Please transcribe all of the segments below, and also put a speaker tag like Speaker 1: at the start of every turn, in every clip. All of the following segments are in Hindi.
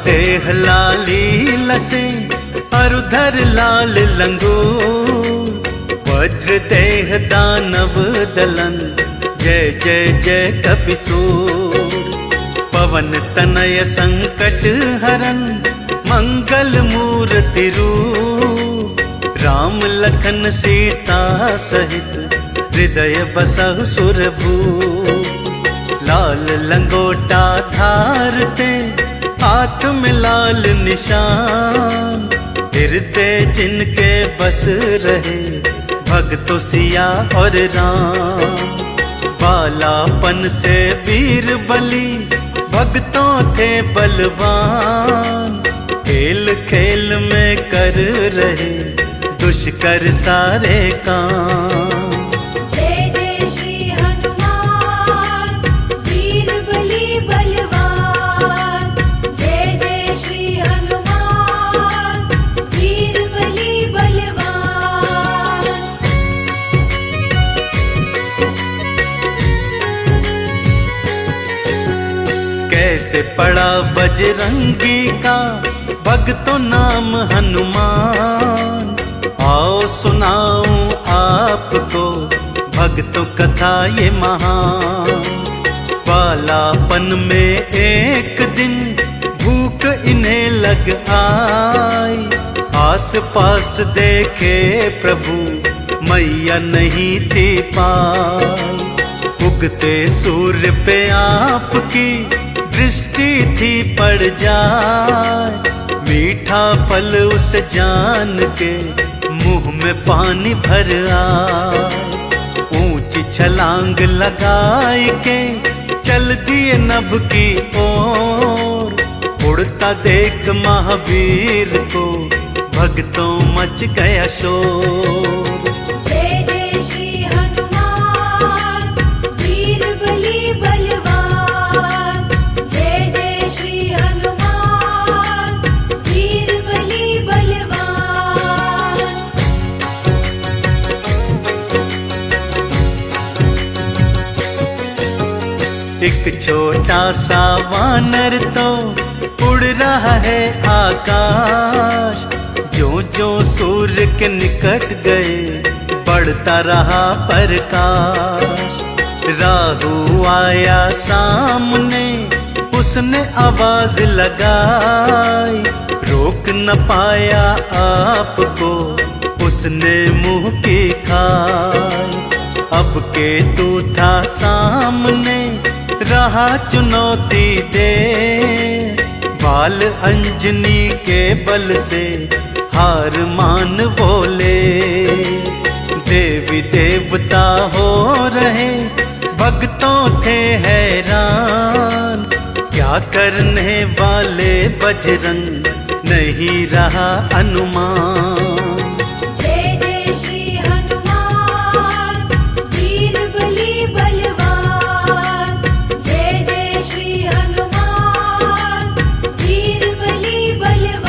Speaker 1: देह लाली लसे अरुधर लाल लंगूर, वज्र देह दानव दलन जय जय जय कपिसूर। पवन तनय संकट हरन मंगल मूर्ति रूप, राम लखन सीता सहित हृदय बसहु सुरभूप। लाल लंगोटा धारते हाथ में लाल निशान, हृदय जिनके बस रहे भक्तों सिया और राम। बालापन से वीर बलि भक्तों थे बलवान, खेल खेल में कर रहे दुष्कर सारे काम।
Speaker 2: जय जय श्री हनुमान वीर बलि बलवान, जय जय श्री हनुमान वीर बलि बलवान।
Speaker 1: कैसे पड़ा बजरंगी का भक्तों नाम हनुमान, आओ सुनाऊं आपको भक्तों कथा ये महान। बालापन में एक दिन भूख इन्हें लग आई, आस पास देखे प्रभु मैया नहीं थी पाई। उगते सूर्य पे आपकी दृष्टि थी पड़ जाए, मीठा फल उस जान के मुंह में पानी भर आए। ऊंची छलांग लगाए के चल दिए नभ की ओर, उड़ता देख महावीर को भक्तों मच गया शोर।
Speaker 2: जय जय श्री हनुमान वीर बलि बलवान, जय जय श्री हनुमान वीर बलि बलवान।
Speaker 1: एक छोटा सा वानर तो उड़ रहा है आकाश, जो जो सूर्य के निकट गए बढ़ता रहा प्रकाश। राहु आया सामने उसने आवाज लगाई, रोक न पाया आपको उसने मुंह की खाई। अब केतु था सामने रहा चुनौती दे, बाल अंजनी के बल से हार मान बोले। देवी देवता हो रहे भक्तों थे हैरान, क्या करने वाले बजरंग नहीं रहा अनुमान।
Speaker 2: जय जय श्री हनुमान वीर बलि बलवान, जय जय श्री हनुमान वीर बलि बलवान।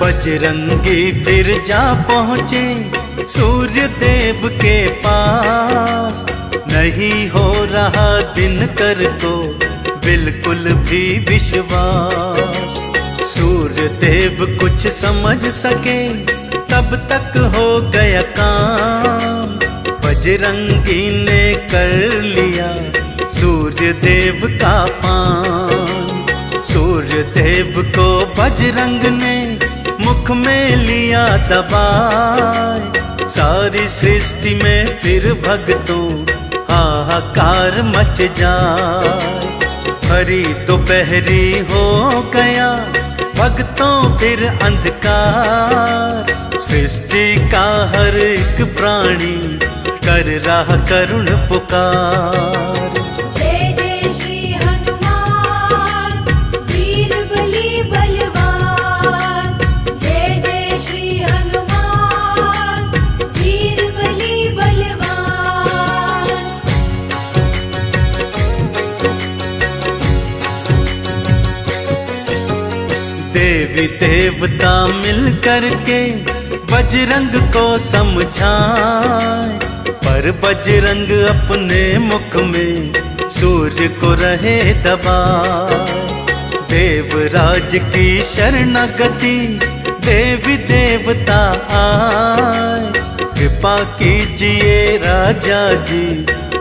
Speaker 1: बजरंगी फिर जा पहुँचे सूर्य देव के पास, नहीं हो रहा दिनकर को बिल्कुल भी विश्वास। सूर्य देव कुछ समझ सके तब तक हो गया काम, बजरंगी ने कर लिया सूर्य देव का पान। सूर्य देव को बजरंग ने मुख में लिया दबाए, सारी सृष्टि में फिर भक्तों हाहाकार मच जाए। हरी दोपहरी हो गया भक्तों फिर अंधकार, सृष्टि का हर एक प्राणी कर रहा करुण पुकार।
Speaker 2: जय जय श्री हनुमान वीर बलि बलवान, जय जय श्री हनुमान वीर बलि बलवान।
Speaker 1: देवी देवता मिल कर के बजरंग को समझाए, पर बजरंग अपने मुख में सूर्य को रहे दबाए। देवराज की शरणागति देवी देवता आए। कृपा कीजिए राजा जी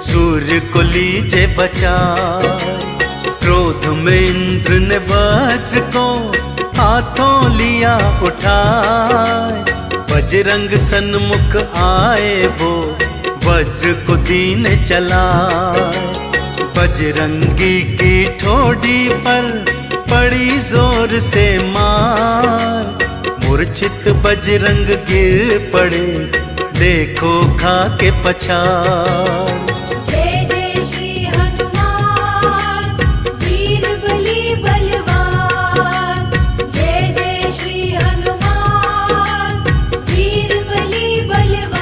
Speaker 1: सूर्य को लीजिए बचाए। क्रोध में इंद्र ने वज्र को हाथों लिया उठाए। बजरंग सन्मुख आए वो वज्र को दीने चलाए। बजरंगी की ठोड़ी पर पड़ी जोर से मार। मूर्छित बजरंग गिर पड़े देखो खा के पछाड़।
Speaker 2: जय जय श्री हनुमान वीर बली बलवान। जय जय श्री हनुमान वीर बली बलवान।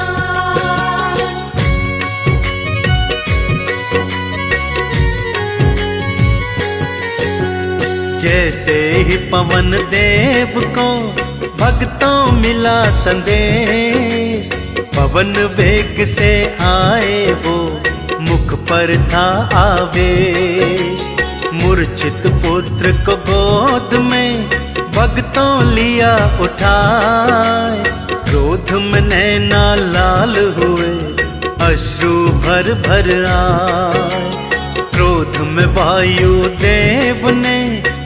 Speaker 1: जैसे ही पवन देव को भक्तों मिला संदेश। पवन वेग से आए वो मुख पर था आवेश। मूर्छित पुत्र को गोद में भक्तों लिया उठाए। क्रोध में नैना लाल हुए अश्रु भर भर आए। क्रोध में वायु देव ने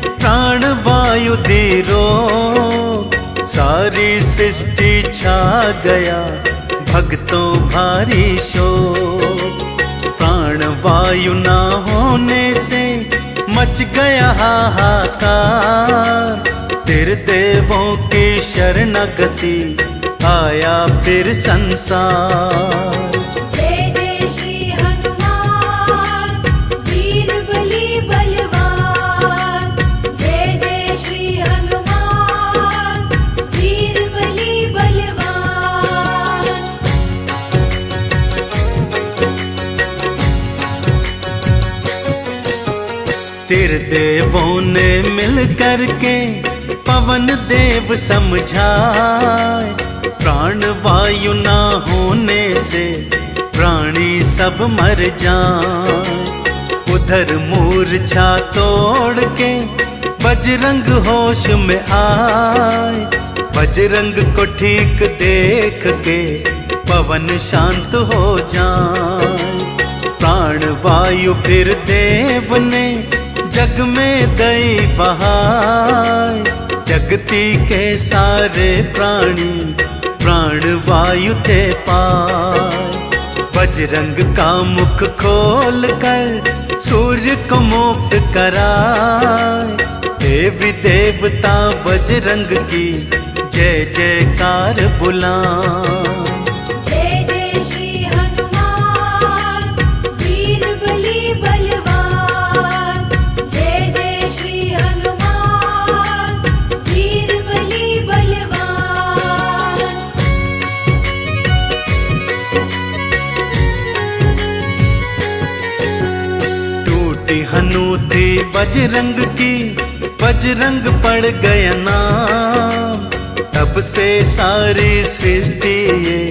Speaker 1: प्राण वायु दी रोक। सारी सृष्टि छा गया भक्तों भारी शोक। प्राण वायु ना होने से मच गया हाहाकार। तेरे देवों की शरणागति आया फिर संसार।
Speaker 2: जय जय श्री हनुमान वीर बली बलवान। जय जय श्री हनुमान वीर बली बलवान।
Speaker 1: तेरे देवों ने मिल करके पवन देव समझाए। प्राण वायु ना होने से प्राणी सब मर जाए। उधर मूर्छा तोड़ के बजरंग होश में आए। बजरंग को ठीक देख के पवन शांत हो जाए। प्राण वायु फिर देव ने जग में दई बहाए। जगती के सारे प्राणी प्राण वायु थे पाए। बजरंग का मुख खोल कर सूर्य को मुक्त कराए। देवी देवता बजरंग की जय जयकार बुलाए।
Speaker 2: जय जय श्री हनुमान वीर बली बलवान। जय जय श्री हनुमान वीर बली बलवान।
Speaker 1: टूटी हनूती बजरंग की बजरंग पड़ गया नाम। तब से सारी सृष्टि ये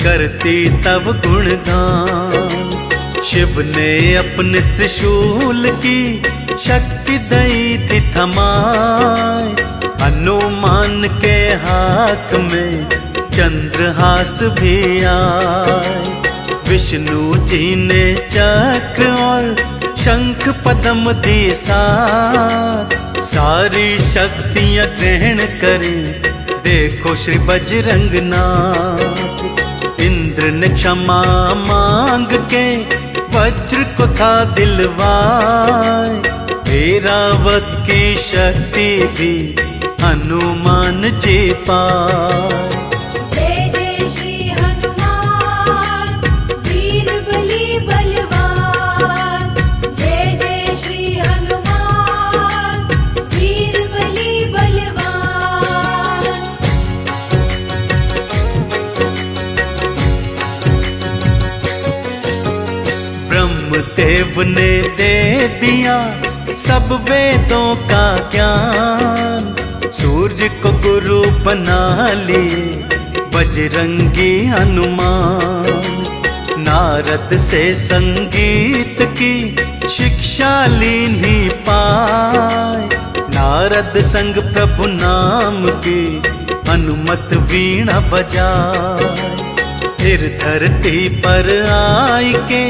Speaker 1: करती तब गुणगान। शिव ने अपने त्रिशूल की शक्ति दई थी थमाए। हनुमान के हाथ में चंद्रहास भी आए। विष्णु जी ने चक्र और शंख पद्म दिए साथ। सारी शक्तियां ग्रहण करें देखो श्री बजरंग नाथ। इंद्र ने क्षमा मांग के वज्र को था दिलवाए। ऐरावत की शक्ति भी हनुमान जी पाए।
Speaker 2: जय जय श्री हनुमान वीर बली बलवान। जय जय श्री हनुमान वीर बली बलवान।
Speaker 1: ब्रह्मदेव ने दे दिया सब वेदों का ज्ञान। सूर्य को गुरु बना लिए बजरंगी हनुमान। नारद से संगीत की शिक्षा लीनी पाए। नारद संग प्रभु नाम की अनुमत वीणा बजाए। फिर धरती पर आई के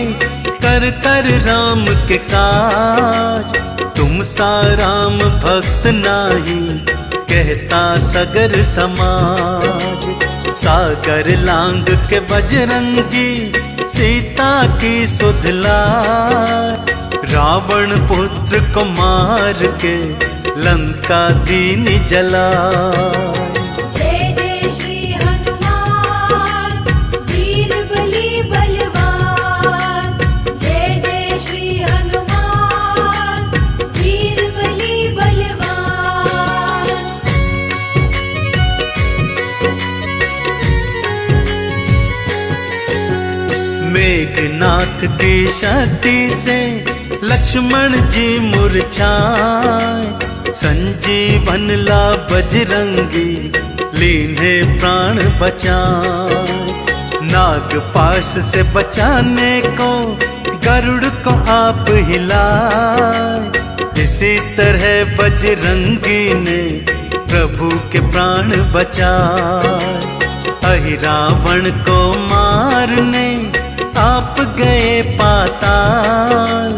Speaker 1: कर कर राम के काज। तुम सा राम भक्त नाही कहता सगर समाज। सागर लांग के बजरंगी सीता की सुधला। रावण पुत्र को मार के लंका दीन जला।
Speaker 2: जय जय श्री हनुमान वीर बली बलवान। जय जय श्री हनुमान वीर बली बलवान।
Speaker 1: मेघनाथ की शक्ति से लक्ष्मण जी मूर्छाए। संजीवन ला बजरंगी लीने प्राण बचाए। नागपाश से बचाने को गरुड़ को आप हिलाए। इसी तरह बजरंगी ने प्रभु के प्राण बचाए। अहि रावण को मारने आप गए पाताल।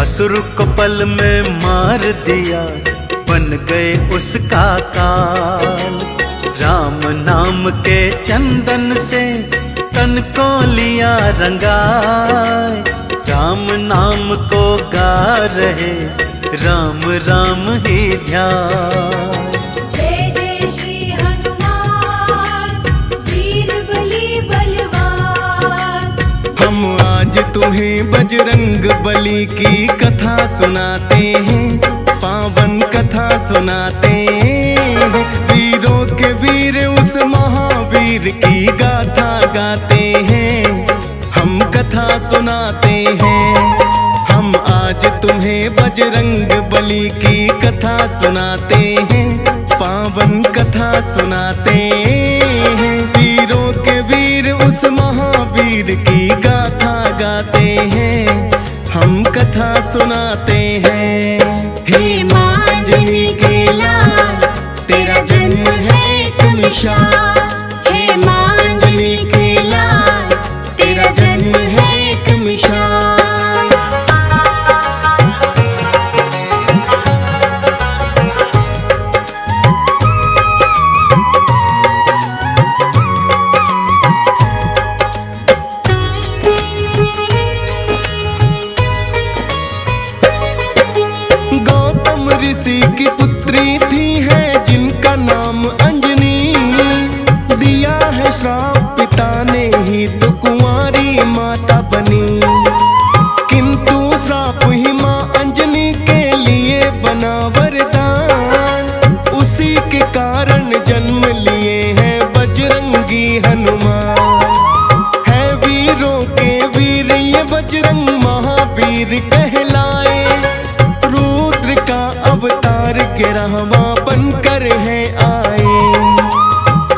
Speaker 1: असुर को पल में मार दिया बन गए उसका काल। राम नाम के चंदन से तन को लिया रंगाए। राम नाम को गा रहे राम राम ही ध्यान।
Speaker 2: जय जय श्री हनुमान वीर बली बलवान।
Speaker 3: हम आज तुम्हें बजरंग बली की कथा सुनाते हैं, पावन कथा सुनाते हैं। वीरों के वीर उस महावीर की गाथा गाते हैं, हम कथा सुनाते हैं। हम आज तुम्हें बजरंग बली की कथा सुनाते हैं, पावन कथा सुनाते हैं। वीरों के वीर उस महावीर की गाथा गाते हैं, हम कथा सुनाते हैं।
Speaker 2: हे मांझनी के लाल तेरा जन्म है एक मिसाल। हे मांझनी के लाल तेरा जन्म है एक मिसाल।
Speaker 3: गौतम ऋषि की पुत्री थी है जिनका नाम अंजनी। दिया है श्राप पिता ने ही तो कुंवारी माता बनी। किंतु श्राप ही माँ अंजनी के लिए बना वरदान। उसी के कारण जन्म लिए हैं बजरंगी हनुमान। है वीरों के वीर ये बजरंग महावीर कहलाए। रुद्र का अवतार गिरहवा बनकर है आए।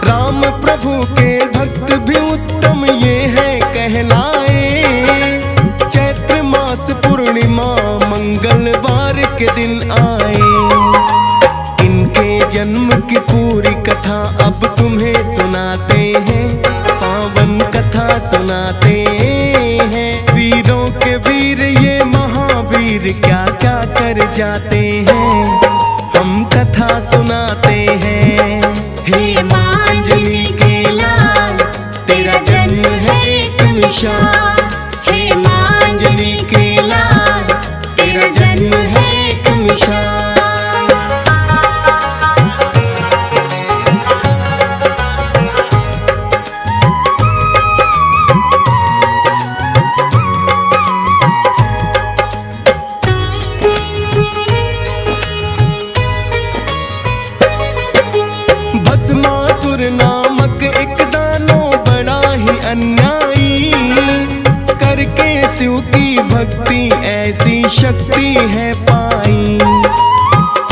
Speaker 3: राम प्रभु के भक्त भी उत्तम ये है कहलाए। चैत्र मास पूर्णिमा मंगलवार के दिन आए। इनके जन्म की पूरी कथा अब तुम्हें सुनाते हैं, पावन कथा सुनाते हैं। वीरों के वीर ये महावीर क्या क्या कर जाते हैं, हम कथा सुनाते हैं।
Speaker 2: हे मांझनी के लाल तेरा जन्म है एक मिसाल। हे मांझनी के लाल तेरा जन्म है एक मिसाल।
Speaker 3: भस्मासुर नामक एक दानो बड़ा ही अन्यायी। करके शिव की भक्ति ऐसी शक्ति है पाई।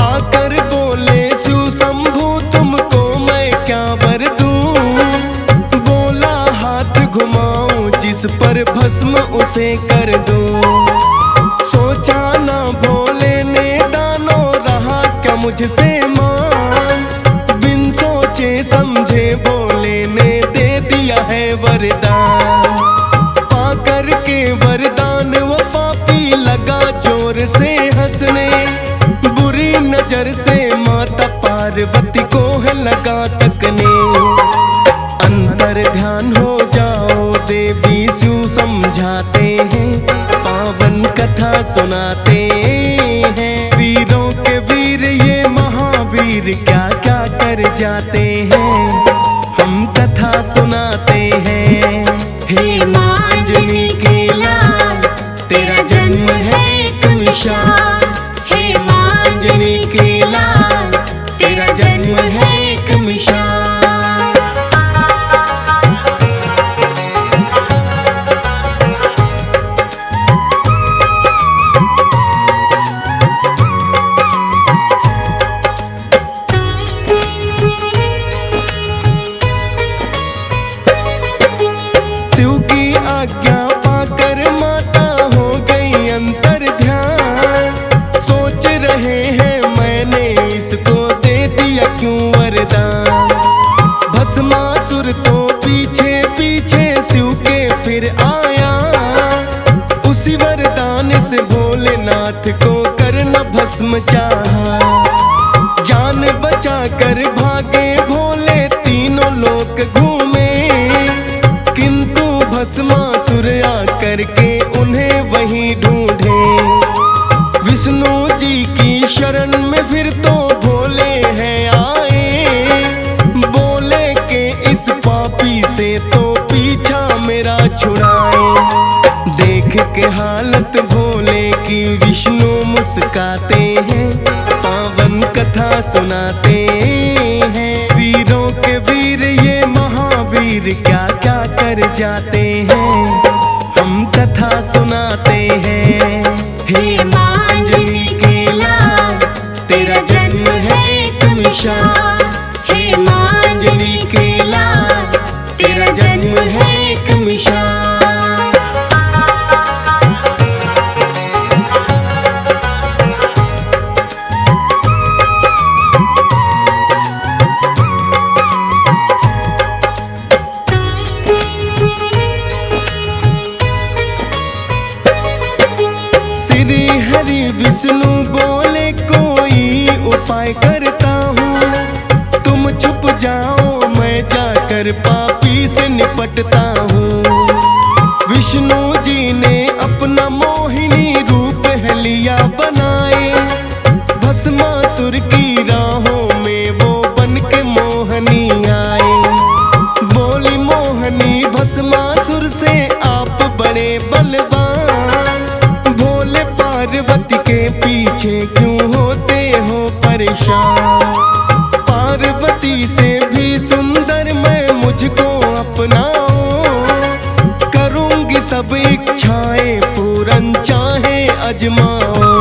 Speaker 3: आकर बोले शिव शंभु तुमको मैं क्या वर दूं। बोला हाथ घुमाऊं जिस पर भस्म समझे भोले ने दे दिया है वरदान। पाकर के वरदान वो पापी लगा जोर से हंसने, बुरी नजर से माता पार्वती को है लगा तकने। अंतर ध्यान हो जाओ देवी शिव समझाते हैं, पावन कथा सुनाते हैं। वीरों के वीर ये महावीर क्या क्या कर जाते हैं, हम कथा सुनाते हैं।
Speaker 2: हे माँ अंजनी के लाल, तेरा जन्म है एक मिसाल। हे माँ अंजनी के लाल, तेरा जन्म है एक मिसाल।
Speaker 3: शिव की आज्ञा पाकर माता हो गई अंतर ध्यान। सोच रहे हैं मैंने इसको दे दिया क्यों वरदान। भस्मासुर तो पीछे पीछे शिव के फिर आया, उसी वरदान से भोलेनाथ को करना भस्म चाहा। जान बचा कर भागे भोले तीनों लोक घूमे, किंतु भस्मासुर आकर के उन्हें वहीं ढूंढे। विष्णु जी की शरण में फिर तो भोले हैं आए, बोले के इस पापी से तो पीछा मेरा छुड़ाए। देख के हालत भोले की विष्णु मुस्काते हैं, पावन कथा सुनाते हैं। वीरों के वीर ये महावीर क्या क्या कर जाते हैं, हम कथा सुनाते हैं।
Speaker 2: हे माँ अंजनी के लाल, तेरा जन्म है एक मिसाल। हे माँ अंजनी के लाल, तेरा जन्म है एक मिसाल।
Speaker 3: श्री हरि विष्णु बोले कोई उपाय करता हूँ, तुम छुप जाओ मैं जाकर पापी से निपटता हूँ। विष्णु जी ने अपना मोहिनी रूप है लिया बनाए, भस्मासुर की राहों में वो बन के मोहनी आए। बोली मोहनी भस्मासुर से आप बड़े बलवान, भोले पार्वती के पीछे क्यों होते हो परेशान। पार्वती से भी सुंदर मैं मुझको अपनाओ, करूंगी सब इच्छाएं पूरन चाहे अजमाओ।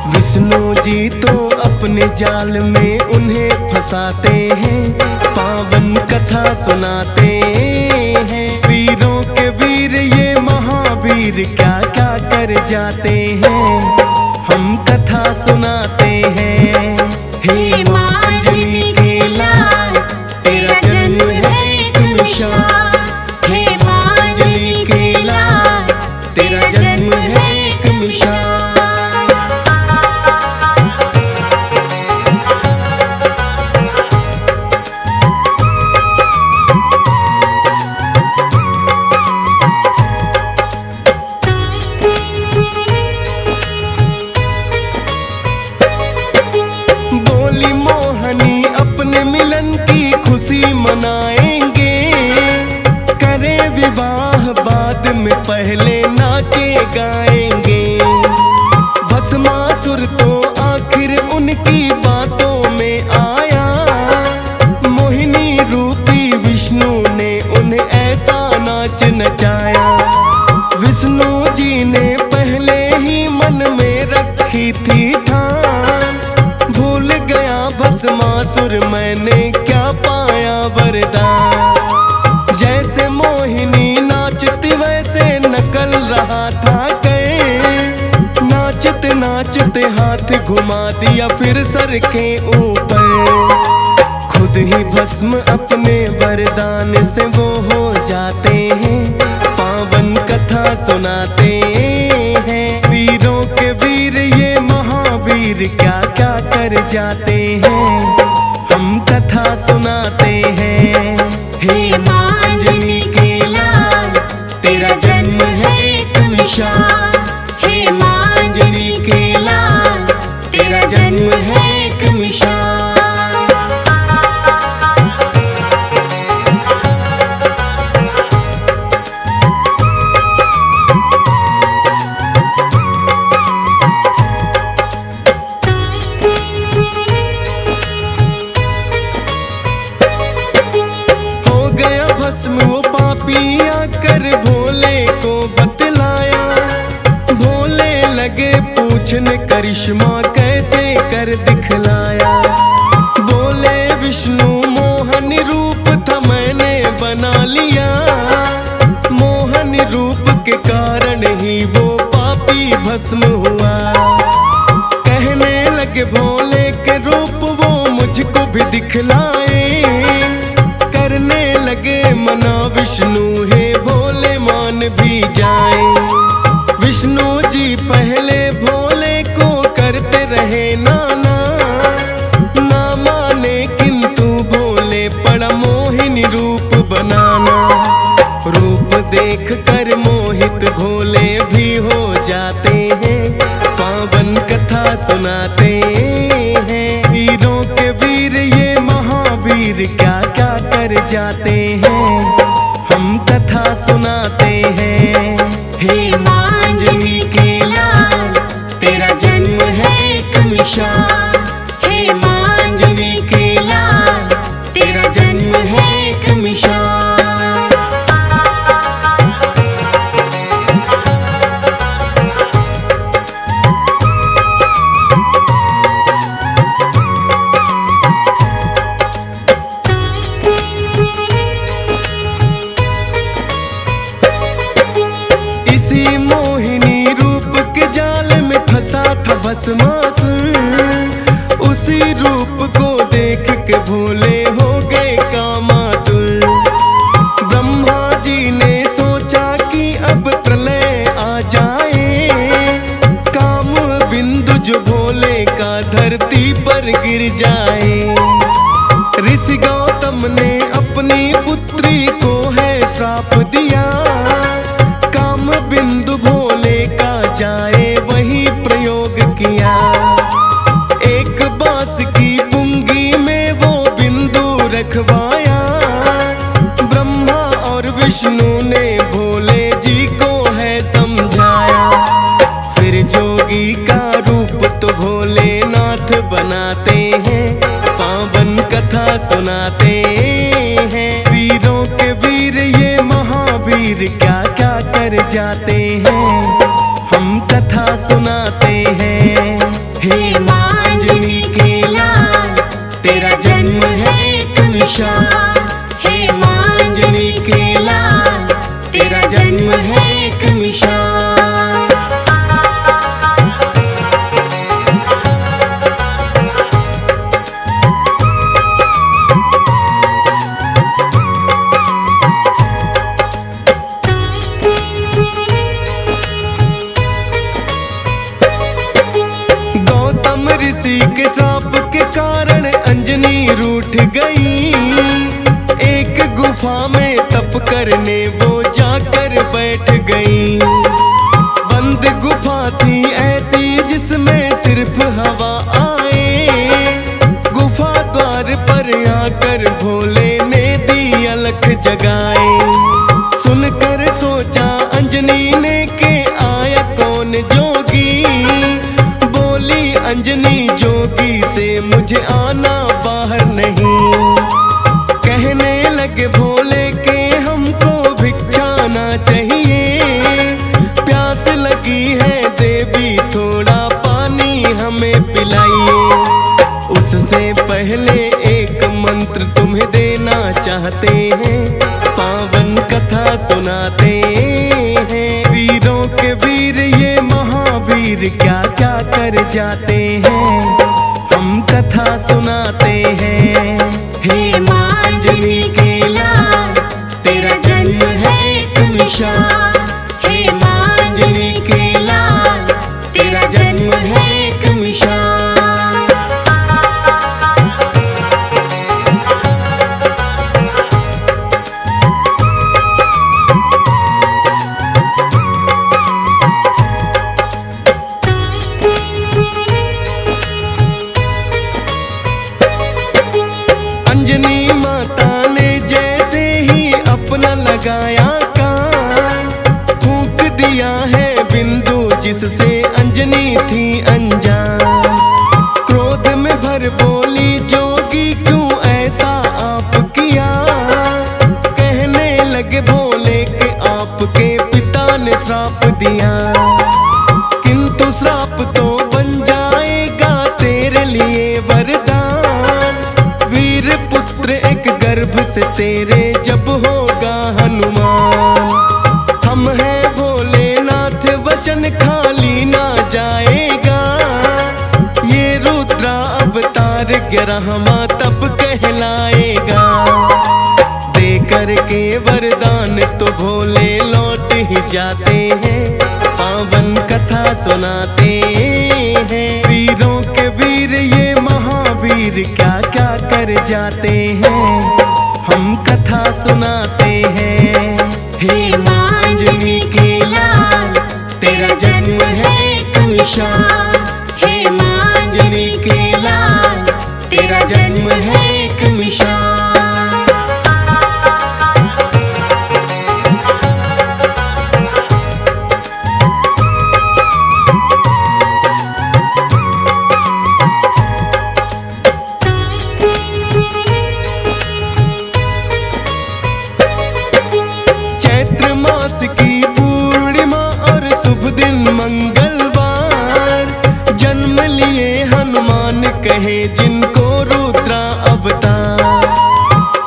Speaker 3: विष्णु जी तो अपने जाल में उन्हें फंसाते हैं, पावन कथा सुनाते हैं। वीरों के वीर ये महावीर क्या क्या कर जाते हैं, हम कथा सुनाते हैं।
Speaker 2: हे माँ अंजनी के लाल, तेरा जन्म है एक मिसाल। हे माँ अंजनी के लाल, तेरा जन्म है एक मिसाल।
Speaker 3: बोली मोहनी अपने मिलन की खुशी मनाएंगे, करें विवाह बाद में पहले नाचे गाएंगे। भस्मासुर तो आखिर उनकी बातों में आया, मोहिनी रूपी विष्णु ने उन्हें ऐसा नाच नचाया। विष्णु जी ने पहले ही मन में रखी थी ठान, भूल गया भस्मासुर मैंने क्या पाया वरदान। जैसे मोहिनी नाचती वैसे नकल रहा था कहीं, नाचते नाचते हाथ घुमा दिया फिर सर के ऊपर। खुद खुद ही भस्म अपने वरदान से वो हो जाते हैं, पावन कथा सुनाते हैं। वीरों के वीर ये महावीर क्या क्या कर जाते हैं, हम कथा सुनाते हैं।
Speaker 2: हे माँ अंजनी के लाल, तेरा जन्म है एक मिसाल। हे माँ अंजनी के लाल, तेरा जन्म है एक मिसाल।
Speaker 3: वो पापी आकर भोले को बतलाया, भोले लगे पूछने करिश्मा कैसे कर दिखलाया। बोले विष्णु मोहन रूप था मैंने बना लिया, मोहन रूप के कारण ही वो पापी भस्म हुआ। कहने लगे भोले के रूप वो मुझको भी दिखलाए, करने लगे मना विष्णु हे भोले मान भी जाए। विष्णु जी पहले भोले को करते रहे नाना, ना माने किंतु भोले पड़ा मोहिनी रूप बनाना। रूप देख कर मोहित भोले भी हो जाते हैं, पावन कथा सुनाते हैं। वीरों के वीर ये महावीर क्या क्या कर जाते हैं, हम कथा सुनाते हैं।
Speaker 2: हे माँ अंजनी के लाल, तेरा जन्म है एक मिसाल। हे माँ अंजनी के लाल, तेरा जन्म है एक मिसाल।
Speaker 3: इसी मोहिनी रूप के जाल में फंसा था भस्मासुर, उसी रूप को देख के भोले हो गए कामातुर। ब्रह्मा जी ने सोचा कि अब प्रलय आ जाए, काम बिंदु जो भोले का धरती पर गिर जाए। ऋषि गौतम ने अपनी पुत्री को है श्राप दिया, बिंदु भोले का जाए वही प्रयोग किया। एक बांस की पुंगी में वो बिंदु रखवाया, ब्रह्मा और विष्णु ने भोले जी को है समझाया। फिर जोगी का रूप तो भोलेनाथ बनाते हैं, पावन कथा सुनाते हैं। वीरों के वीर ये महावीर क्या क्या कर जाते हैं, हम कथा सुनाते हैं।
Speaker 2: हे माँ अंजनी के लाल, तेरा जन्म है एक मिसाल। हे माँ अंजनी के लाल, तेरा जन्म है एक मिसाल।
Speaker 3: ऋषि के श्राप के कारण अंजनी रूठ गई, एक गुफा में तप करने वो जाकर बैठ गई। बंद गुफा थी ऐसी जिसमें सिर्फ हवा आए, गुफा द्वार पर आकर भोले ने दी अलख जगाए। सुनकर सोचा अंजनी ने के आया कौन जोगी, अंजनी जोगी से मुझे आना बाहर नहीं। कहने लगे भोले के हमको भिक्षाना चाहिए, प्यास लगी है देवी थोड़ा पानी हमें पिलाइए। उससे पहले एक मंत्र तुम्हें देना चाहते हैं, पावन कथा सुनाते हैं। वीरों के वीर ये महावीर क्या क्या कर जाते हैं, हम कथा सुनाते हैं। हे लगाया कान, फूंक दिया है बिंदु जिससे अंजनी थी अनजान। क्रोध में भर बोली जोगी क्यों ऐसा आप किया, कहने लगे भोले के आपके पिता ने श्राप दिया। किंतु श्राप तो बन जाएगा तेरे लिए वरदान, वीर पुत्र एक गर्भ से तेरे जब होगा हनुमान। हम हैं भोलेनाथ वचन खाली ना जाएगा, ये रुद्रा अवतार 11वां तब कहलाएगा। दे करके वरदान तो भोले लौट ही जाते हैं, पावन कथा सुनाते हैं। वीरों के वीर ये महावीर क्या क्या कर जाते हैं, हम कथा सुनाते हैं।
Speaker 2: हे माँ अंजनी के लाल, तेरा जन्म है एक मिसाल। हे माँ अंजनी के लाल, तेरा जन्म है एक मिसाल।
Speaker 3: चैत्र मास की पूर्णिमा और शुभ दिन मंगलवार, जन्म लिए हनुमान कहे जिनको रुद्रा अवतार।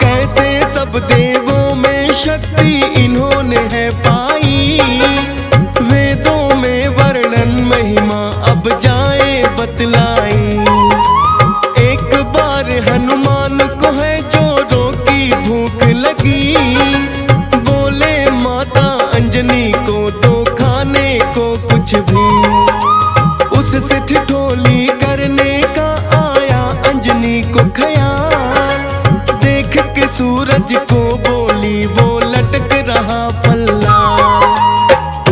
Speaker 3: कैसे सब देवों में शक्ति इन्होंने है पाई, वेदों में वर्णन महिमा अब जाए बतलाई। एक बार हनुमान को है जोरों की भूख लगी, बोले माता अंजनी को दो खाने को कुछ भी। उससे ठिठोली करने का आया अंजनी को ख्याल, देख के सूरज को बोली वो लटक रहा फल्ला।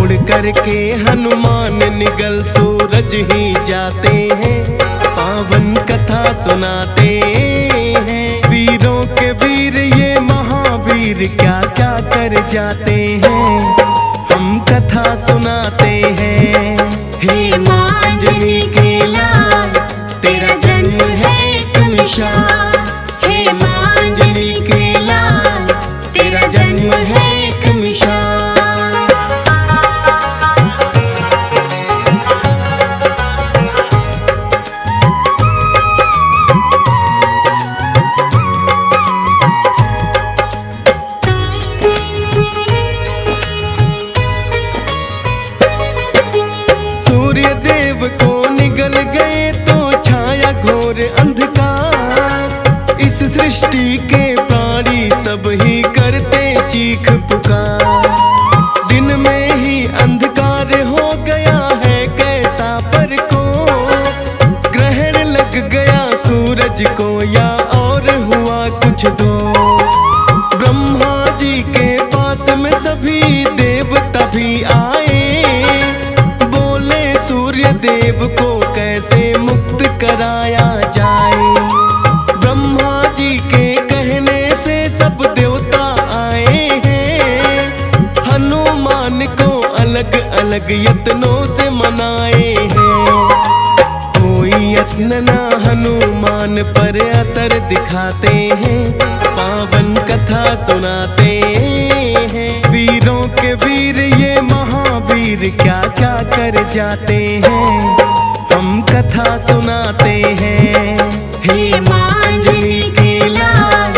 Speaker 3: उड़ करके हनुमान निगल सूरज ही जाते हैं, पावन कथा सुनाते हैं। वीरों के वीर ये महावीर क्या क्या कर जाते हैं, हम कथा सुनाते हैं।
Speaker 2: हे माँ अंजनी के लाल, तेरा जन्म है एक मिसाल। हे माँ अंजनी के लाल, तेरा जन्म है एक मिसाल।
Speaker 3: सूर्य देव को निगल गए तो छाया घोर अंधकार, इस सृष्टि के प्राणी सब ही करते चीख पुकार। दिन में ही अंधकार हो गया है कैसा पर को, ग्रहण लग गया सूरज को या और हुआ कुछ दो। ब्रह्मा जी के पास में सभी देवता भी आए, सूर्य देव को कैसे मुक्त कराया जाए। ब्रह्मा जी के कहने से सब देवता आए हैं, हनुमान को अलग अलग यत्नों से मनाए हैं। कोई यत्न ना हनुमान पर असर दिखाते हैं, पावन कथा सुनाते हैं। वीरों के वीर ये महावीर क्या क्या कर जाते हैं, हम कथा सुनाते हैं।
Speaker 2: हे माँ अंजनी के लाल,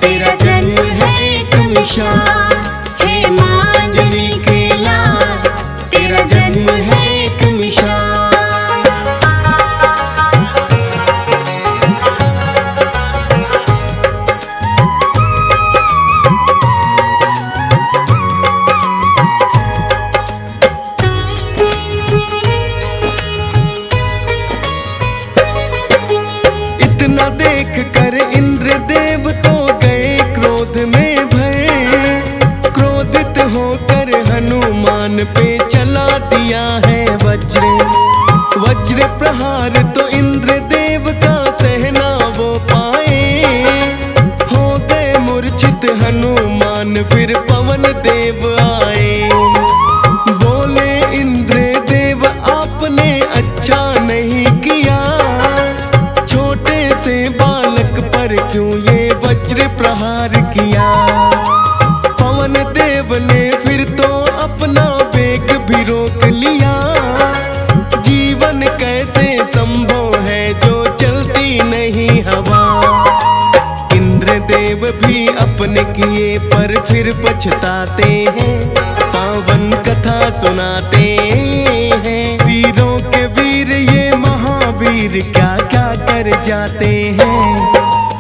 Speaker 2: तेरा जन्म है एक मिसाल। हे माँ अंजनी के लाल, तेरा जन्म है एक मिसाल।
Speaker 3: इतना देख कर इंद्र देव तो गए क्रोध में भय, क्रोधित होकर हनुमान पे चला दिया है वज्र। वज्र प्रहार तो इंद्र देव का सहना वो पाए, हो गए मूर्छित हनुमान फिर पवन पवन देव आए। बोले इंद्र देव आपने अच्छा नहीं किया, छोटे से बालक पर क्यों ये वज्र प्रहार किया। पवन देव ने फिर तो अपना वेग भी रोक लिया, जीवन कैसे संभव है जो चलती नहीं हवा। इंद्रदेव भी अपने किए पर फिर पछताते हैं, पावन कथा सुनाते हैं। वीरों के वीर ये महावीर क्या क्या कर जाते हैं,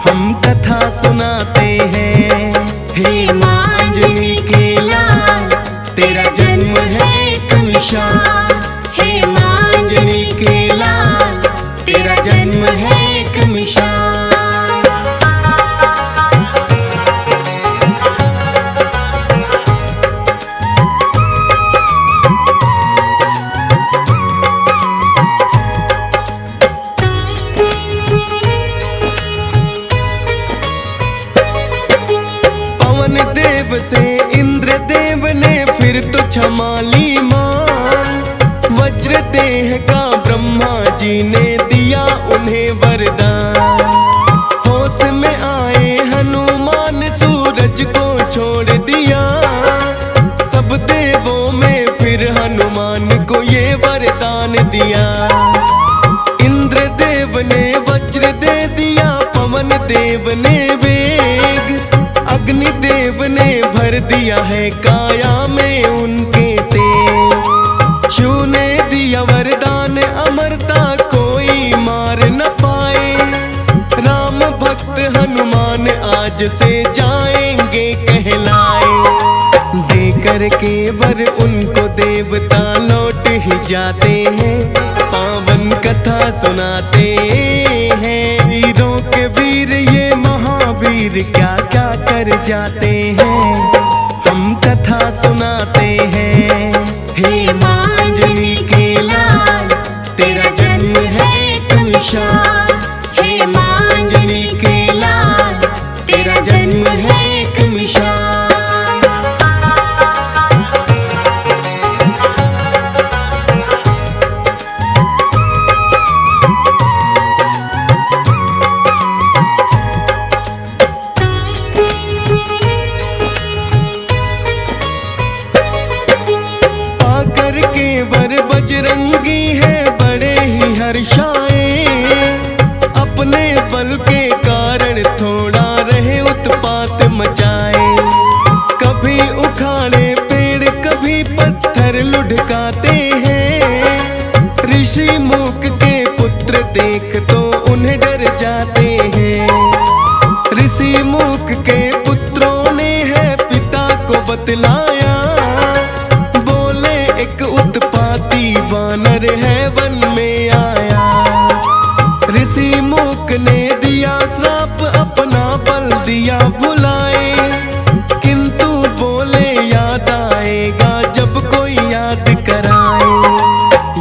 Speaker 3: हम कथा सुनाते हैं।
Speaker 2: हे माँ अंजनी के लाल, तेरा जन्म है एक मिसाल। हे माँ अंजनी के लाल, तेरा जन्म है एक मिसाल।
Speaker 3: पवन देव से इंद्र देव ने फिर तो क्षमा ली मान। वज्र देह का ब्रह्मा जी ने दिया उन्हें वरदान। होश में आए हनुमान सूरज को छोड़ दिया, सब देवों में फिर हनुमान को ये वरदान दिया। इंद्र देव ने वज्र दे दिया, पवन देव ने वेग, अग्नि देव ने भर दिया है काया में उनके तेज। शिव ने दिया वरदान अमरता कोई मार न पाए, राम भक्त हनुमान आज से जाएंगे कहलाए। दे कर के वर उनको देवता लौट ही जाते हैं, पावन कथा सुनाते हैं। वीरों के वीर ये महावीर क्या क्या कर जाते हैं, हम कथा सुनाते हैं।
Speaker 2: हे माँ अंजनी के लाल, तेरा जन्म है एक मिसाल। हे माँ अंजनी के लाल, तेरा जन्म है एक मिसाल।
Speaker 3: पाकर के वर बजरंगी है बड़े ही हर्षाए, अपने बल के कारण थोड़ा रहे उत्पात मचाए। कभी उखाड़े पेड़ कभी पत्थर लुढ़काते हैं, ऋषि मूक के पुत्र देख तो उन्हें डर जाते हैं। ऋषि मूक के पुत्रों ने है पिता को बतलाया, बोले एक उत्पाती वानर है वन में आया। ऋषि मूक ने दिया श्राप अपना बल दिया भुलाए, किंतु बोले याद आएगा जब कोई याद कराए।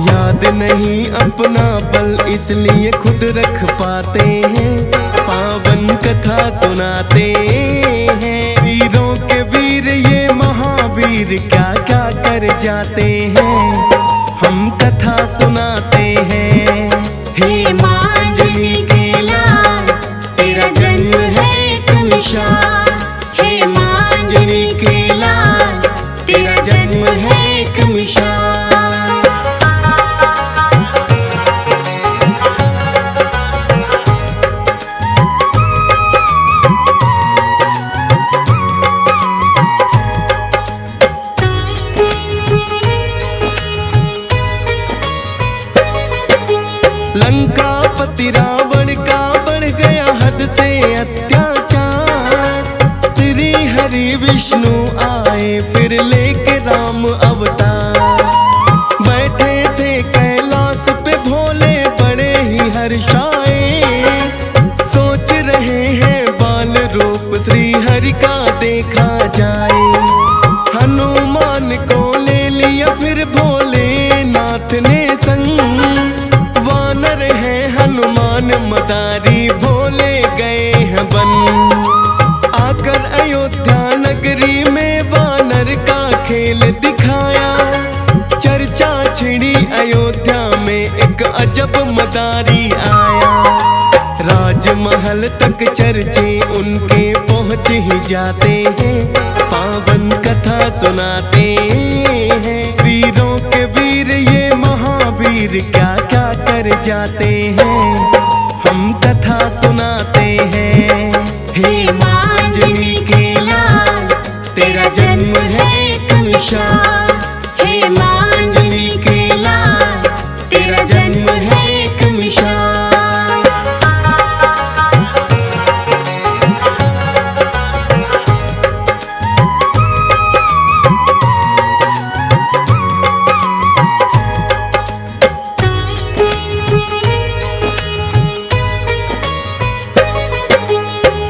Speaker 3: याद नहीं अपना बल इसलिए खुद रख पाते हैं, पावन कथा सुनाते हैं। वीरों के वीर ये महावीर क्या क्या कर जाते हैं, हम कथा सुनाते हैं।
Speaker 2: हे माँ अंजनी के लाल, तेरा जन्म है एक मिसाल। हे माँ अंजनी के लाल, तेरा जन्म है एक मिसाल।
Speaker 3: लंकापति रावण का बढ़ गया हद से अत्याचार। श्री हरि विष्णु आए फिर लेके राम अवतार। बैठे थे कैलाश पे भोले बड़े ही हर्षाए, सोच रहे हैं बाल रूप श्री हरि का देखा जाए। हनुमान को ले लिया फिर भोलेनाथ ने संग, वानर है हनुमान मदारी भोले गए हैं बन। आकर अयोध्या नगरी में वानर खेल दिखाया। चर्चा छिड़ी अयोध्या में एक अजब मदारी आया। राजमहल तक चर्चे उनके पहुंच ही जाते हैं, पावन कथा सुनाते हैं। वीरों के वीर ये महावीर क्या क्या कर जाते हैं, हम कथा सुनाते हैं।
Speaker 2: हे माँ अंजनी के लाल, तेरा जन्म है एक मिसाल। हे माँ अंजनी के लाल, तेरा जन्म है एक मिसाल।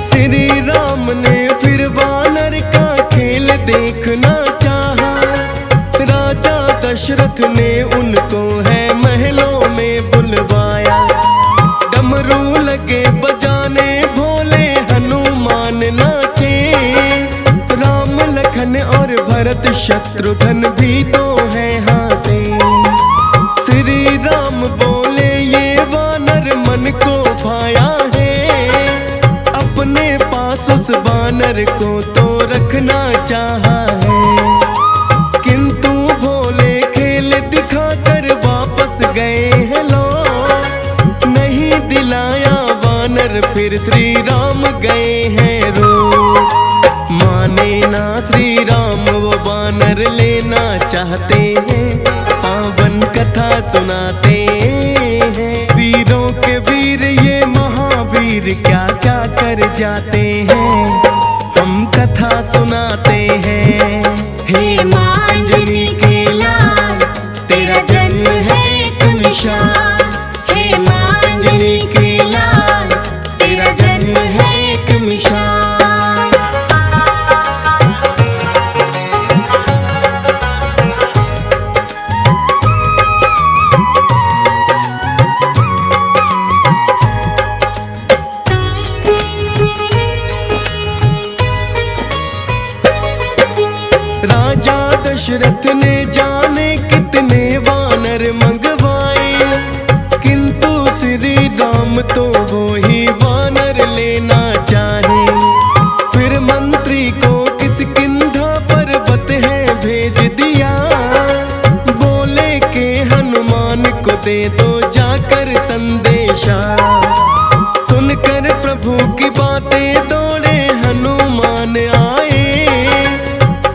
Speaker 3: श्री राम ने फिर वानर का खेल देखना चाहा। राजा दशरथ ने उनको है महलों में बुलवाया। डमरू लगे बजाने भोले हनुमान नाचे। राम लखन और भरत शत्रुघ्न भी तो है हासे। श्री राम बोले ये वानर मन को भाया है, अपने पास उस वानर को तो रखना चाहा है। किंतु भोले खेल दिखाकर वापस गए हैं लोग। नहीं दिलाया वानर फिर श्री राम गए हैं रो। माने ना श्री राम वो वानर लेना चाहते हैं, पावन कथा सुनाते हैं। वीरों के वीर ये महावीर क्या क्या कर जाते हैं, हम कथा सुनाते हैं।
Speaker 2: हे माँ अंजनी के लाल, तेरा जन्म है एक मिसाल। हे माँ अंजनी के लाल, तेरा जन्म है एक मिसाल।
Speaker 3: राजा दशरथ ने जाने कितने वानर मंगवाए, किंतु श्री राम तो वो ही वानर लेना चाहे। फिर मंत्री को किष्किंधा पर्वत है भेज दिया। बोले के हनुमान को दे दो जाकर संदेशा। सुनकर प्रभु की बातें दौड़े हनुमान आए।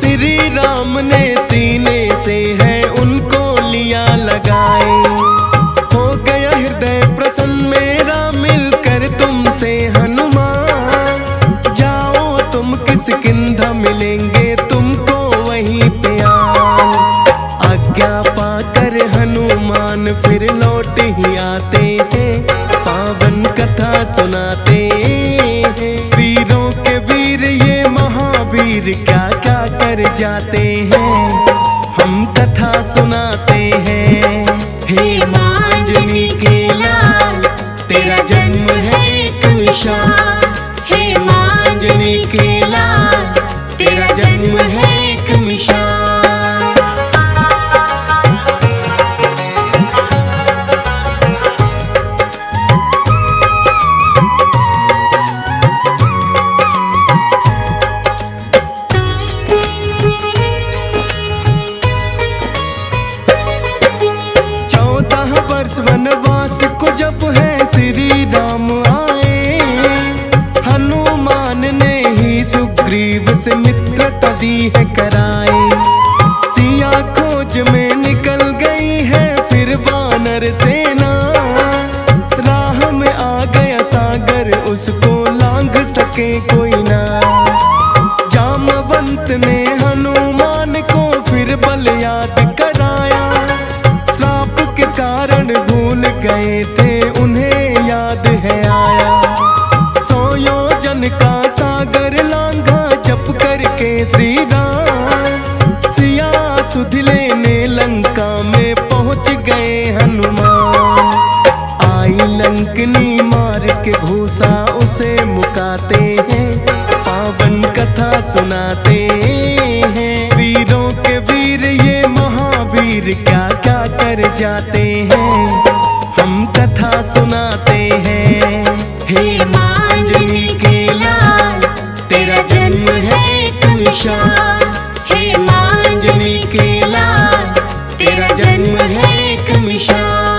Speaker 3: श्री राम ने सीने से है उनको लिया लगाए। हो गया हृदय प्रसन्न मेरा मिलकर तुमसे हनुमान। जाओ तुम किष्किंधा मिलेंगे तुमको वहीं पे आन। आज्ञा पाकर हनुमान फिर लौट ही आते हैं, पावन कथा सुनाते हैं। वीरों के वीर ये महावीर क्या क्या कर जाते हैं, हम कथा सुनाते हैं।
Speaker 2: हे माँ अंजनी के लाल, तेरा जन्म है एक मिसाल। हे माँ अंजनी के लाल, तेरा जन्म है एक मिसाल।
Speaker 3: वनवास को जब है श्री राम आए। हनुमान ने ही सुग्रीव से मित्रता दी है कराए। सिया खोज में निकल गई है फिर वानर सेना। राह में आ गया सागर उसको लांघ सके कोई ना। जामवंत ने हनुमान को फिर बल याद कराया। श्राप के कारण भूल गए थे उन्हें याद है आया। 100 योजन का सागर लांघा जप करके श्री राम। सिया सुध लेने लंका में पहुंच गए हनुमान। आई लंकनी मार के भूसा उसे मुकाते हैं, पावन कथा सुनाते हैं। वीरों के महावीर क्या क्या कर जाते हैं, हम कथा सुनाते हैं।
Speaker 2: हे माँ अंजनी के लाल, तेरा जन्म है एक मिसाल। हे माँ अंजनी के लाल, तेरा जन्म है एक मिसाल।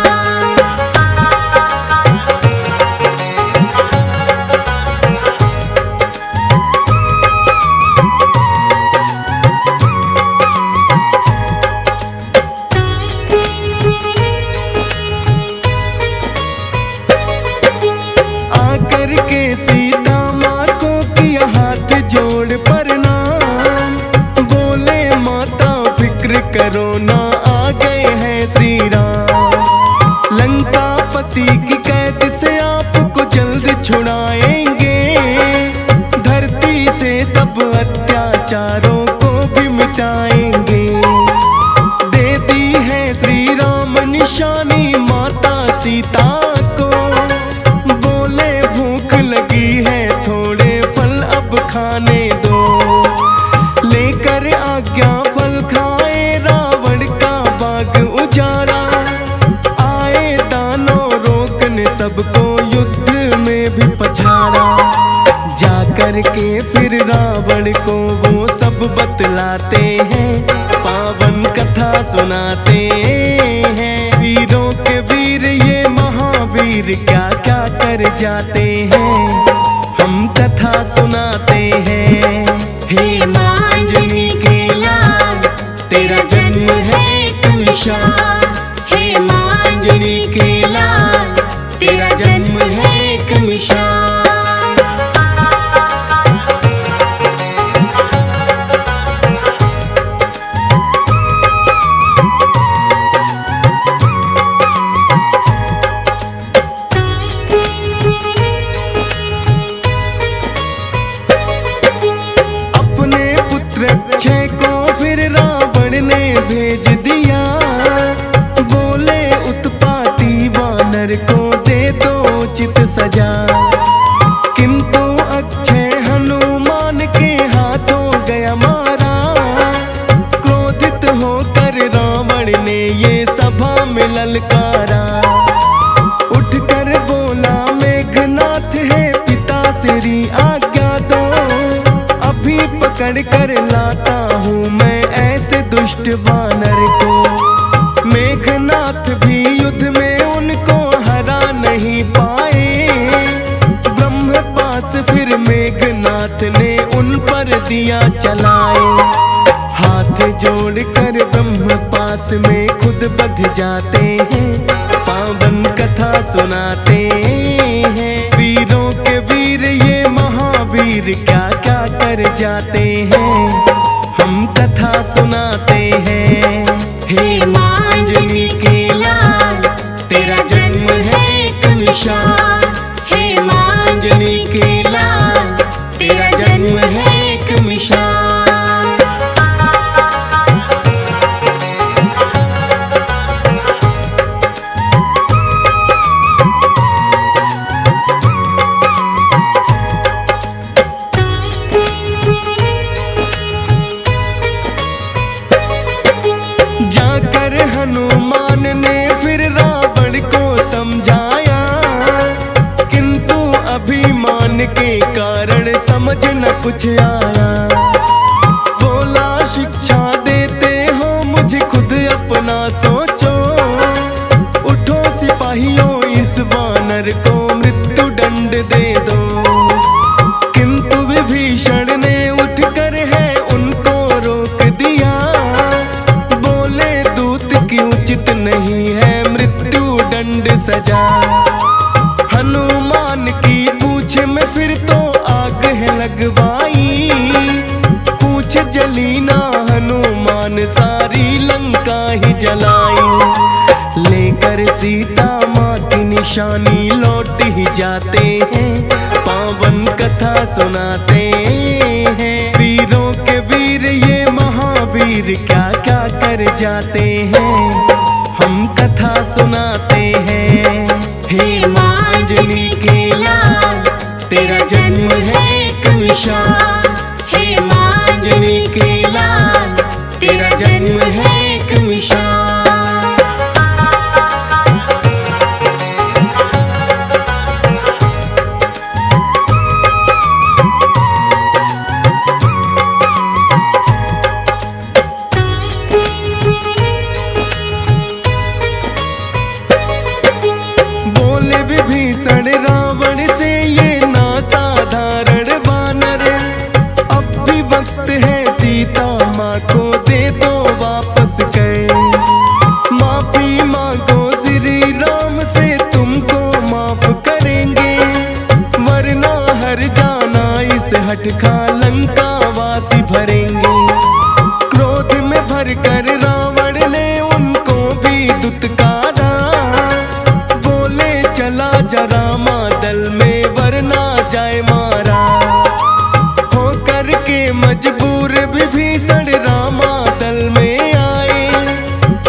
Speaker 3: आकर के सीता माँ को किया हाथ जोड़ प्रणाम, बोले माता फिक्र करो ना, आ गए हैं श्री राम। लंका पति की कैद से आपको जल्द छुड़ाएंगे, धरती से सब अत्याचारों को भी मिटाएंगे। दे दी है श्री राम निशानी माता सीता को, बोले भूख लगी है थोड़े फल अब खाने दो। लेकर आज्ञा फल खाए रावण का बाग उजाड़ा, आए दानव रोकने सबको युद्ध में भी पछाड़ा। जाकर के फिर रावण को वो सब बतलाते हैं, पावन कथा सुनाते हैं। वीरों के वीर ये महावीर क्या क्या कर जाते हैं, हम कथा सुनाते हैं।
Speaker 2: हे माँ अंजनी के लाल, तेरा जन्म है एक मिसाल। हे माँ अंजनी के लाल, तेरा जन्म है एक मिसाल।
Speaker 3: अपने पुत्र अक्षय को फिर रावण ने भेज दिया, बोले उत्पाती वानर को दे दो उचित सजा। किंतु अक्षय हनुमान के हाथों गया मारा, क्रोधित होकर रावण ने ये सभा में ललकारा। उठकर बोला मेघनाथ है पिता श्री आज्ञा दो, अभी पकड़ कर लाता हूँ मैं ऐसे दुष्ट वानर को। मेघनाथ भी युद्ध में उनको हरा नहीं पाए, ब्रह्मपास फिर मेघनाथ ने उन पर दिया चलाए। हाथ जोड़कर ब्रह्मपास में खुद बध जाते हैं, पावन कथा सुनाते हैं। वीरों के वीर ये महावीर क्या क्या कर जाते हैं, हम कथा सुनाते हैं।
Speaker 2: हे माँ अंजनी के लाल, तेरा जन्म है एक मिसाल। हे माँ अंजनी के लाल, तेरा जन्म है एक मिसाल।
Speaker 3: जाकर हनुमान ने फिर रावण को समझाया, किंतु अभिमान के कारण समझ न कुछ आया। बोला शिक्षा देते हो मुझे खुद अपना सोचो, उठो सिपाहियों इस वानर को मृत्यु दंड दे दो। किंतु विभीषण ने उठकर है उनको रोक दिया, बोले दूत की उचित नहीं है मृत्यु दंड सजा। हनुमान की पूछ में फिर तो आग है लगवाई, पूछ जली ना हनुमान सारी लंका ही जलाई। लेकर सीता माँ की निशानी लौट ही जाते हैं, पावन कथा सुनाते हैं। वीरों के वीर ये महावीर क्या क्या कर जाते हैं, हम कथा सुनाते हैं।
Speaker 2: हे माँ अंजनी के लाल, तेरा जन्म है एक मिसाल। हे माँ अंजनी के लाल, तेरा जन्म है एक मिसाल।
Speaker 3: हट खा लंका वासी भरेंगे। क्रोध में भरकर रावण ने उनको भी दुत्कारा, बोले चला जा रामा दल में वरना जाए मारा। होकर के मजबूर विभीषण रामा दल में आए,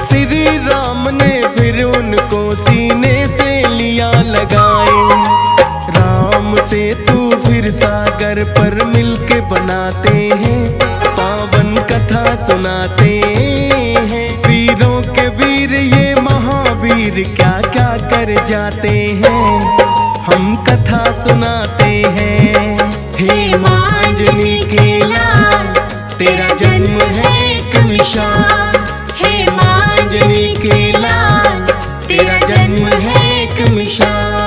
Speaker 3: श्री राम ने फिर उनको सीने से लिया लगाए। राम से तू फिर सागर पर मिलके बनाते हैं, पावन कथा सुनाते हैं। वीरों के वीर ये महावीर क्या क्या कर जाते हैं, हम कथा सुनाते हैं।
Speaker 2: हे मांजनी के लाल तेरा जन्म है एक मिसाल। हे मांजनी के लाल तेरा जन्म है एक मिसाल।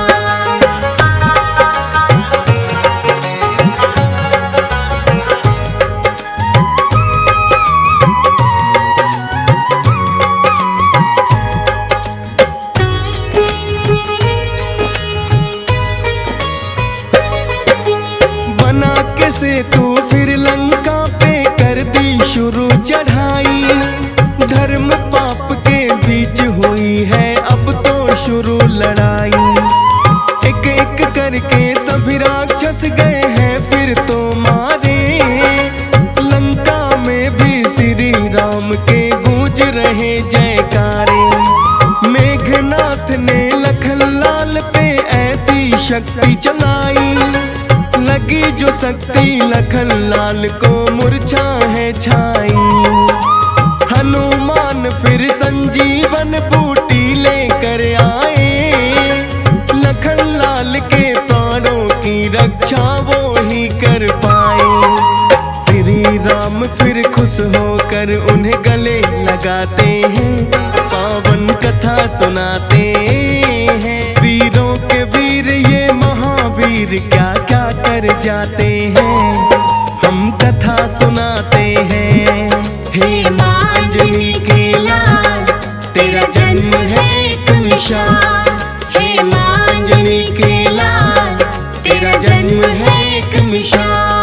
Speaker 3: बना के से तू फिर लंका पे कर दी शुरू चढ़ाई। धर्म पाप के बीच हुई है अब तो शुरू लड़ाई। एक एक करके सभी राक्षस गए हैं फिर तो मारे। लंका में भी श्री राम के गूंज रहे जयकारे। मेघनाथ ने लखन लाल पे ऐसी शक्ति चलाई, लगी जो शक्ति लखन लाल को मूर्छा है छाई। हनुमान फिर संजीवन बूटी लेकर आए, लखन लाल के प्राणों की रक्षा वो ही कर पाए। श्री राम फिर खुश होकर उन्हें गले लगाते हैं, पावन कथा सुनाते हैं। वीरों के वीर ये महावीर क्या क्या कर जाते हैं, हम कथा सुनाते हैं।
Speaker 2: हे मांजनी के लाल तेरा जन्म है एक मिसाल। हे मांजनी के लाल तेरा जन्म है एक मिसाल।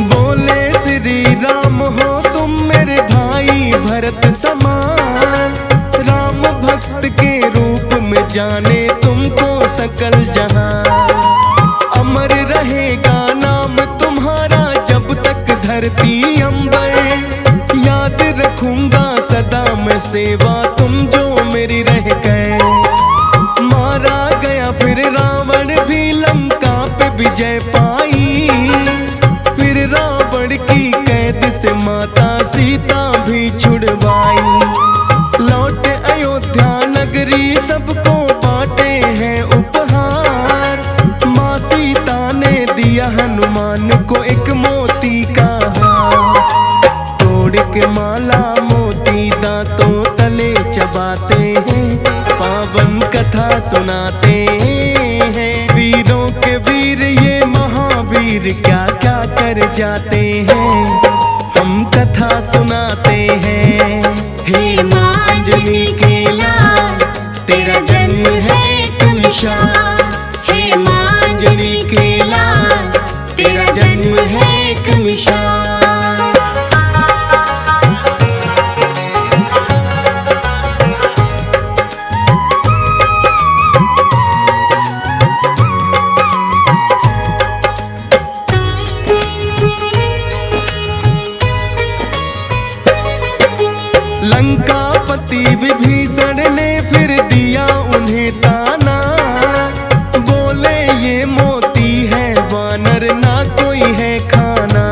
Speaker 3: बोले श्री राम हो तुम मेरे भाई भरत समान। राम भक्त के रूप में जाने तुमको सकल जहां। अमर रहेगा नाम तुम्हारा जब तक धरती अंबर। याद रखूंगा सदा मैं सेवा तुम जो मेरी रह गए। मारा गया फिर रावण भी लंका पे विजय पाई। फिर रावण की कैद से माता सीता भी छुड़वाई। लौट अयोध्या नगरी सबको बांटे हैं उपहार। माँ सीता ने दिया हनुमान को एक मोती का हार। तोड़ के माला मोती दांतों तले चबाते हैं, पावन कथा सुनाते हैं। वीरों के वीर ये महावीर क्या क्या कर जाते हैं, हम कथा सुनाते हैं।
Speaker 2: हे मांजनी के लाल तेरा जन्म है एक मिसाल। हे मांजनी के लाल तेरा जन्म है एक मिसाल।
Speaker 3: लंकापति विभीषण ने फिर दिया उन्हें ताना। बोले ये मोती है वानर ना कोई है खाना।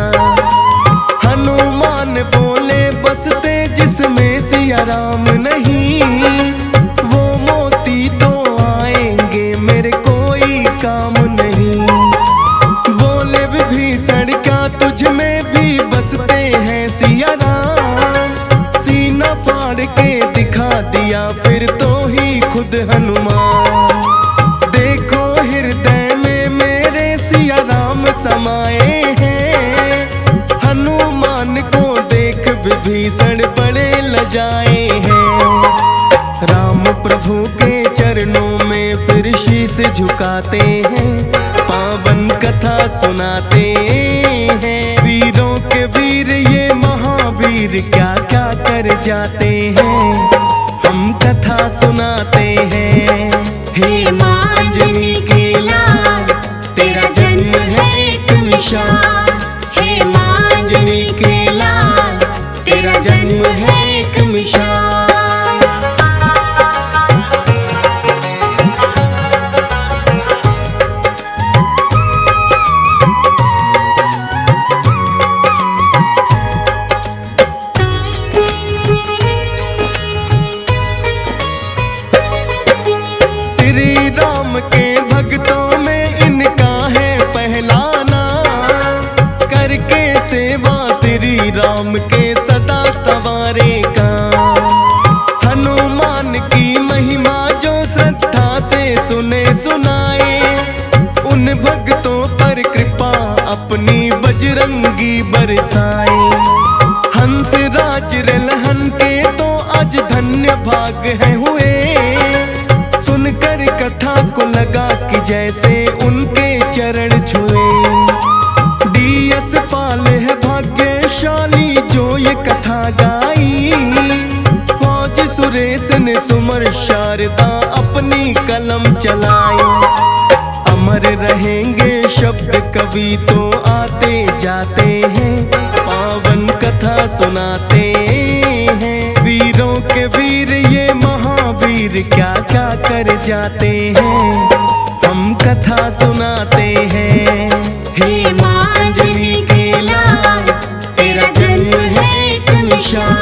Speaker 3: समाए हैं। हनुमान को देख विभीषण बड़े लजाए हैं। राम प्रभु के चरणों में फिर शीश झुकाते हैं, पावन कथा सुनाते हैं। वीरों के वीर ये महावीर क्या क्या कर जाते हैं, हम कथा सुनाते हैं।
Speaker 2: हे माँ अंजनी के लाल, तेरा जन्म है एक मिसाल। हे माँ अंजनी के लाल, तेरा जन्म है एक मिसाल।
Speaker 3: श्री राम के भक्तों में इनका है पहला नाम, करके सेवा श्री राम के सदा सवारे का। हनुमान की महिमा जो श्रद्धा से सुने सुनाए, उन भक्तों पर कृपा अपनी बजरंगी बरसाए। हंस राज रलहन के तो आज धन्य भाग है हुए, सुनकर कथा को लगा कि जैसे उनके चरण छुए। डीएस पाल है भाग्यशाली जो ये कथा गाई, फौज सुरेश ने सुमर शारदा अपनी कलम चलाई। अमर रहेंगे शब्द कवि तो आते जाते हैं, पावन कथा सुनाते हैं। वीरों के वीर ये महावीर क्या क्या कर जाते हैं, हम कथा सुनाते हैं।
Speaker 2: हे माँ अंजनी के लाल, तेरा जन्म है एक मिसाल।